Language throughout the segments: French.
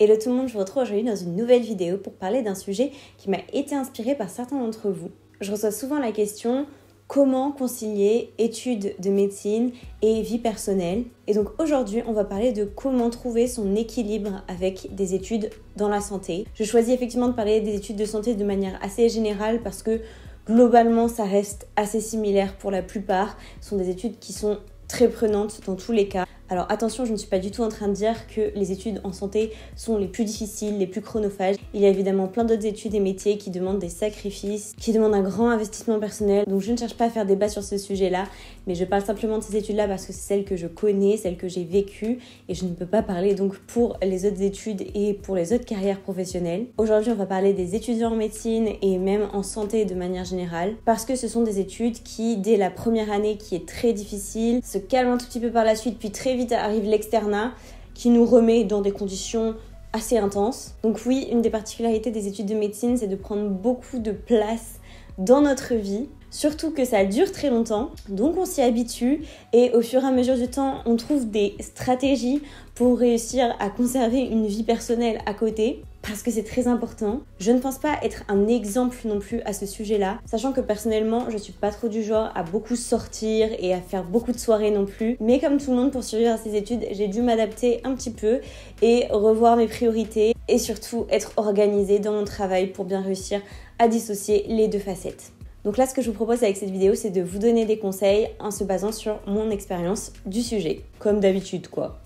Hello tout le monde, je vous retrouve aujourd'hui dans une nouvelle vidéo pour parler d'un sujet qui m'a été inspiré par certains d'entre vous. Je reçois souvent la question comment concilier études de médecine et vie personnelle. Et donc aujourd'hui, on va parler de comment trouver son équilibre avec des études dans la santé. Je choisis effectivement de parler des études de santé de manière assez générale parce que globalement, ça reste assez similaire pour la plupart. Ce sont des études qui sont très prenantes dans tous les cas. Alors attention, je ne suis pas du tout en train de dire que les études en santé sont les plus difficiles, les plus chronophages. Il y a évidemment plein d'autres études et métiers qui demandent des sacrifices, qui demandent un grand investissement personnel. Donc je ne cherche pas à faire débat sur ce sujet-là, mais je parle simplement de ces études-là parce que c'est celles que je connais, celles que j'ai vécues, et je ne peux pas parler donc pour les autres études et pour les autres carrières professionnelles. Aujourd'hui, on va parler des étudiants en médecine et même en santé de manière générale, parce que ce sont des études qui, dès la première année qui est très difficile, se calment un tout petit peu par la suite, puis très vite arrive l'externat qui nous remet dans des conditions assez intenses. Donc oui, une des particularités des études de médecine, c'est de prendre beaucoup de place dans notre vie, surtout que ça dure très longtemps, donc on s'y habitue et au fur et à mesure du temps, on trouve des stratégies pour réussir à conserver une vie personnelle à côté, parce que c'est très important. Je ne pense pas être un exemple non plus à ce sujet-là, sachant que personnellement, je suis pas trop du genre à beaucoup sortir et à faire beaucoup de soirées non plus. Mais comme tout le monde, pour survivre à ces études, j'ai dû m'adapter un petit peu et revoir mes priorités et surtout être organisée dans mon travail pour bien réussir à dissocier les deux facettes. Donc là, ce que je vous propose avec cette vidéo, c'est de vous donner des conseils en se basant sur mon expérience du sujet, comme d'habitude quoi.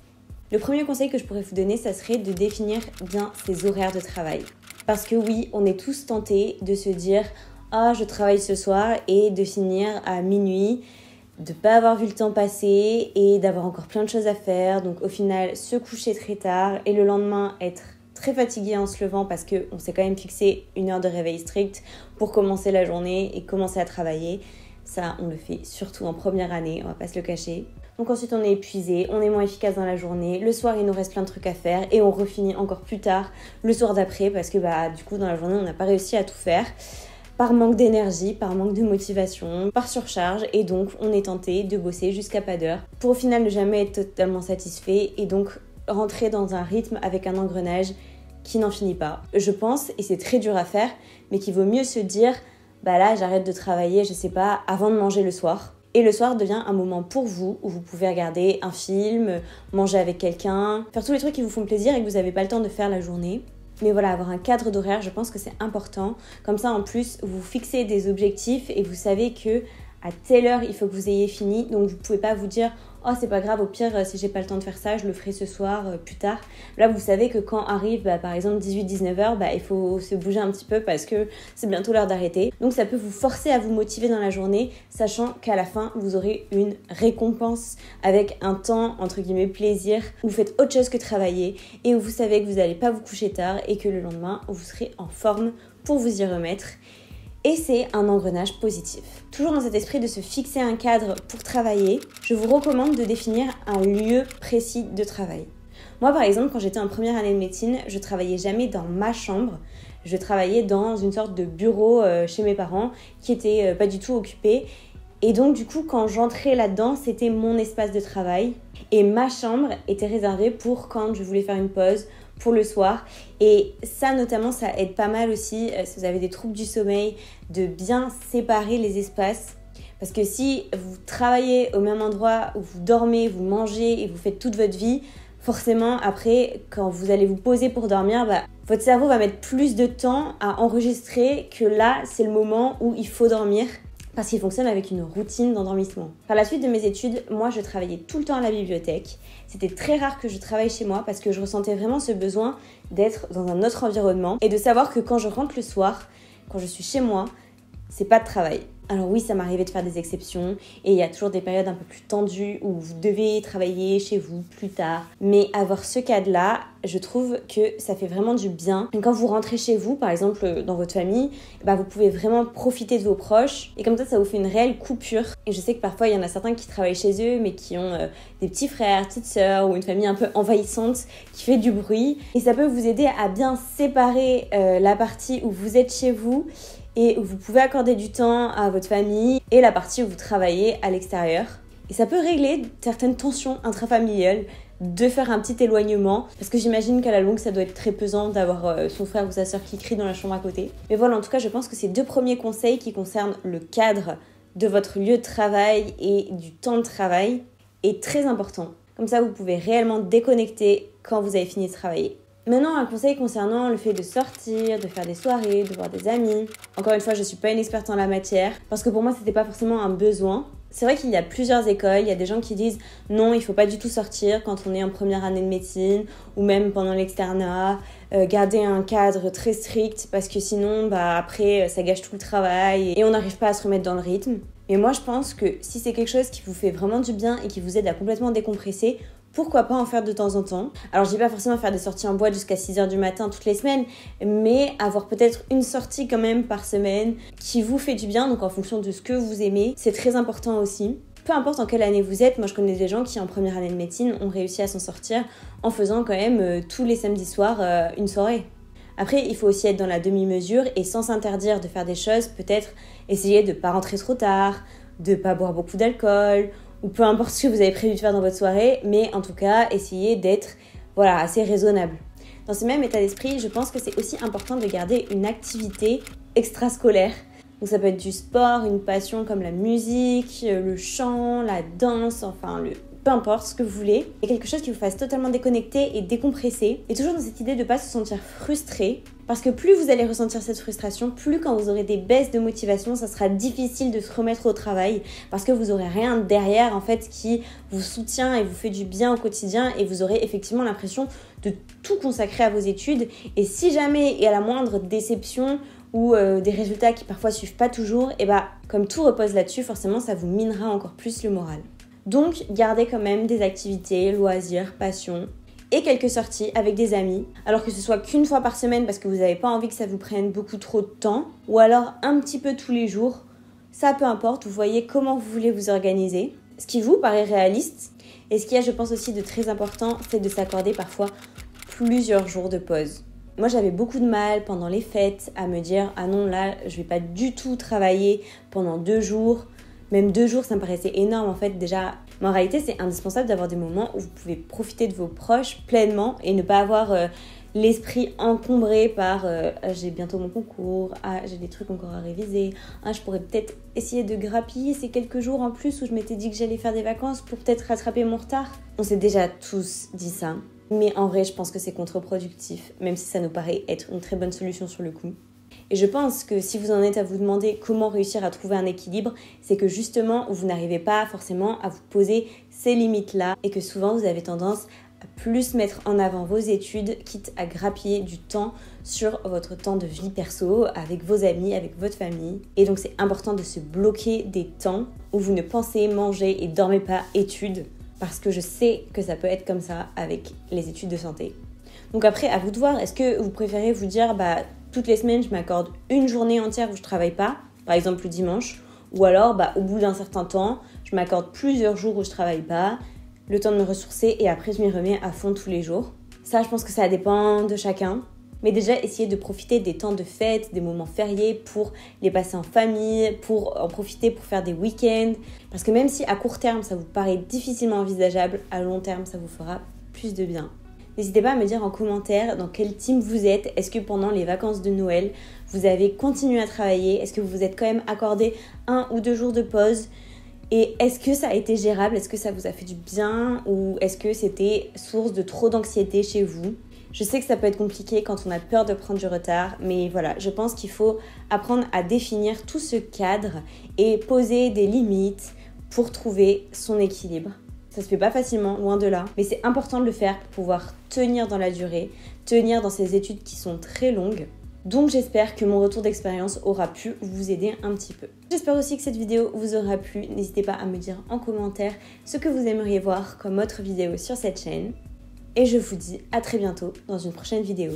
Le premier conseil que je pourrais vous donner, ça serait de définir bien ses horaires de travail. Parce que oui, on est tous tentés de se dire « Ah, je travaille ce soir » et de finir à minuit, de ne pas avoir vu le temps passer et d'avoir encore plein de choses à faire. Donc au final, se coucher très tard et le lendemain être très fatigué en se levant parce qu'on s'est quand même fixé une heure de réveil stricte pour commencer la journée et commencer à travailler. Ça, on le fait surtout en première année, on va pas se le cacher. Donc ensuite, on est épuisé, on est moins efficace dans la journée. Le soir, il nous reste plein de trucs à faire et on refinit encore plus tard le soir d'après parce que du coup, dans la journée, on n'a pas réussi à tout faire par manque d'énergie, par manque de motivation, par surcharge, et donc on est tenté de bosser jusqu'à pas d'heure pour au final ne jamais être totalement satisfait et donc rentrer dans un rythme avec un engrenage qui n'en finit pas. Je pense, et c'est très dur à faire, mais qu'il vaut mieux se dire là j'arrête de travailler, je sais pas, avant de manger le soir. Et le soir devient un moment pour vous, où vous pouvez regarder un film, manger avec quelqu'un, faire tous les trucs qui vous font plaisir et que vous n'avez pas le temps de faire la journée. Mais voilà, avoir un cadre d'horaire, je pense que c'est important. Comme ça, en plus, vous fixez des objectifs et vous savez que à telle heure, il faut que vous ayez fini. Donc, vous ne pouvez pas vous dire « Oh, c'est pas grave, au pire, si j'ai pas le temps de faire ça, je le ferai ce soir, plus tard. » Là, vous savez que quand arrive, par exemple, 18-19 heures, il faut se bouger un petit peu parce que c'est bientôt l'heure d'arrêter. Donc, ça peut vous forcer à vous motiver dans la journée, sachant qu'à la fin, vous aurez une récompense avec un temps, entre guillemets, plaisir, où vous faites autre chose que travailler et où vous savez que vous n'allez pas vous coucher tard et que le lendemain, vous serez en forme pour vous y remettre. Et c'est un engrenage positif. Toujours dans cet esprit de se fixer un cadre pour travailler, je vous recommande de définir un lieu précis de travail. Moi, par exemple, quand j'étais en première année de médecine, je travaillais jamais dans ma chambre. Je travaillais dans une sorte de bureau chez mes parents qui était pas du tout occupé. Et donc, du coup, quand j'entrais là-dedans, c'était mon espace de travail. Et ma chambre était réservée pour quand je voulais faire une pause, pour le soir. Et ça, notamment, ça aide pas mal aussi, si vous avez des troubles du sommeil, de bien séparer les espaces. Parce que si vous travaillez au même endroit où vous dormez, vous mangez et vous faites toute votre vie, forcément, après, quand vous allez vous poser pour dormir, votre cerveau va mettre plus de temps à enregistrer que là, c'est le moment où il faut dormir. Parce qu'il fonctionne avec une routine d'endormissement. Par la suite de mes études, moi je travaillais tout le temps à la bibliothèque. C'était très rare que je travaille chez moi parce que je ressentais vraiment ce besoin d'être dans un autre environnement et de savoir que quand je rentre le soir, quand je suis chez moi, c'est pas de travail. Alors oui, ça m'arrivait de faire des exceptions et il y a toujours des périodes un peu plus tendues où vous devez travailler chez vous plus tard. Mais avoir ce cadre-là, je trouve que ça fait vraiment du bien. Et quand vous rentrez chez vous, par exemple dans votre famille, vous pouvez vraiment profiter de vos proches et comme ça vous fait une réelle coupure. Et je sais que parfois il y en a certains qui travaillent chez eux mais qui ont des petits frères, petites sœurs ou une famille un peu envahissante qui fait du bruit. Et ça peut vous aider à bien séparer la partie où vous êtes chez vous et où vous pouvez accorder du temps à votre famille et la partie où vous travaillez à l'extérieur. Et ça peut régler certaines tensions intrafamiliales de faire un petit éloignement, parce que j'imagine qu'à la longue ça doit être très pesant d'avoir son frère ou sa soeur qui crie dans la chambre à côté. Mais voilà, en tout cas je pense que ces 2 premiers conseils qui concernent le cadre de votre lieu de travail et du temps de travail est très important. Comme ça vous pouvez réellement déconnecter quand vous avez fini de travailler. Maintenant, un conseil concernant le fait de sortir, de faire des soirées, de voir des amis. Encore une fois, je ne suis pas une experte en la matière, parce que pour moi, c'était pas forcément un besoin. C'est vrai qu'il y a plusieurs écoles, il y a des gens qui disent non, il faut pas du tout sortir quand on est en première année de médecine, ou même pendant l'externat, garder un cadre très strict, parce que sinon, après, ça gâche tout le travail, et on n'arrive pas à se remettre dans le rythme. Mais moi, je pense que si c'est quelque chose qui vous fait vraiment du bien et qui vous aide à complètement décompresser, pourquoi pas en faire de temps en temps. Alors je dis pas forcément faire des sorties en boîte jusqu'à 6h du matin toutes les semaines, mais avoir peut-être une sortie quand même par semaine qui vous fait du bien, donc en fonction de ce que vous aimez, c'est très important aussi. Peu importe en quelle année vous êtes, moi je connais des gens qui en première année de médecine ont réussi à s'en sortir en faisant quand même tous les samedis soirs une soirée. Après, il faut aussi être dans la demi-mesure et sans s'interdire de faire des choses, peut-être essayer de ne pas rentrer trop tard, de ne pas boire beaucoup d'alcool, ou peu importe ce que vous avez prévu de faire dans votre soirée, mais en tout cas, essayez d'être assez raisonnable. Dans ce même état d'esprit, je pense que c'est aussi important de garder une activité extrascolaire. Donc ça peut être du sport, une passion comme la musique, le chant, la danse, peu importe ce que vous voulez. Et quelque chose qui vous fasse totalement déconnecter et décompresser. Et toujours dans cette idée de ne pas se sentir frustré. Parce que plus vous allez ressentir cette frustration, plus quand vous aurez des baisses de motivation, ça sera difficile de se remettre au travail. Parce que vous n'aurez rien derrière en fait qui vous soutient et vous fait du bien au quotidien. Et vous aurez effectivement l'impression de tout consacrer à vos études. Et si jamais il y a la moindre déception ou des résultats qui parfois suivent pas toujours, et comme tout repose là-dessus, forcément ça vous minera encore plus le moral. Donc, gardez quand même des activités, loisirs, passions et quelques sorties avec des amis. Alors que ce soit qu'une fois par semaine parce que vous n'avez pas envie que ça vous prenne beaucoup trop de temps, ou alors un petit peu tous les jours, ça peu importe, vous voyez comment vous voulez vous organiser. Ce qui vous paraît réaliste, et ce qu'il y a je pense aussi de très important, c'est de s'accorder parfois plusieurs jours de pause. Moi j'avais beaucoup de mal pendant les fêtes à me dire « Ah non là je vais pas du tout travailler pendant 2 jours ». Même 2 jours, ça me paraissait énorme en fait déjà. Mais en réalité, c'est indispensable d'avoir des moments où vous pouvez profiter de vos proches pleinement et ne pas avoir l'esprit encombré par j'ai bientôt mon concours, j'ai des trucs encore à réviser, je pourrais peut-être essayer de grappiller ces quelques jours en plus où je m'étais dit que j'allais faire des vacances pour peut-être rattraper mon retard. On s'est déjà tous dit ça. Mais en vrai, je pense que c'est contre-productif, même si ça nous paraît être une très bonne solution sur le coup. Et je pense que si vous en êtes à vous demander comment réussir à trouver un équilibre, c'est que justement vous n'arrivez pas forcément à vous poser ces limites-là et que souvent vous avez tendance à plus mettre en avant vos études, quitte à grappiller du temps sur votre temps de vie perso, avec vos amis, avec votre famille. Et donc c'est important de se bloquer des temps où vous ne pensez, mangez et dormez pas études, parce que je sais que ça peut être comme ça avec les études de santé. Donc après, à vous de voir, est-ce que vous préférez vous dire toutes les semaines, je m'accorde une journée entière où je travaille pas, par exemple le dimanche, ou alors au bout d'un certain temps, je m'accorde plusieurs jours où je travaille pas, le temps de me ressourcer et après je m'y remets à fond tous les jours. Ça, je pense que ça dépend de chacun. Mais déjà, essayez de profiter des temps de fête, des moments fériés pour les passer en famille, pour en profiter pour faire des week-ends. Parce que même si à court terme, ça vous paraît difficilement envisageable, à long terme, ça vous fera plus de bien. N'hésitez pas à me dire en commentaire dans quel team vous êtes. Est-ce que pendant les vacances de Noël, vous avez continué à travailler? Est-ce que vous vous êtes quand même accordé 1 ou 2 jours de pause? Et est-ce que ça a été gérable? Est-ce que ça vous a fait du bien? Ou est-ce que c'était source de trop d'anxiété chez vous? Je sais que ça peut être compliqué quand on a peur de prendre du retard, mais voilà, je pense qu'il faut apprendre à définir tout ce cadre et poser des limites pour trouver son équilibre. Ça se fait pas facilement, loin de là, mais c'est important de le faire pour pouvoir tenir dans la durée, tenir dans ces études qui sont très longues. Donc j'espère que mon retour d'expérience aura pu vous aider un petit peu. J'espère aussi que cette vidéo vous aura plu. N'hésitez pas à me dire en commentaire ce que vous aimeriez voir comme autre vidéo sur cette chaîne. Et je vous dis à très bientôt dans une prochaine vidéo.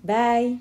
Bye!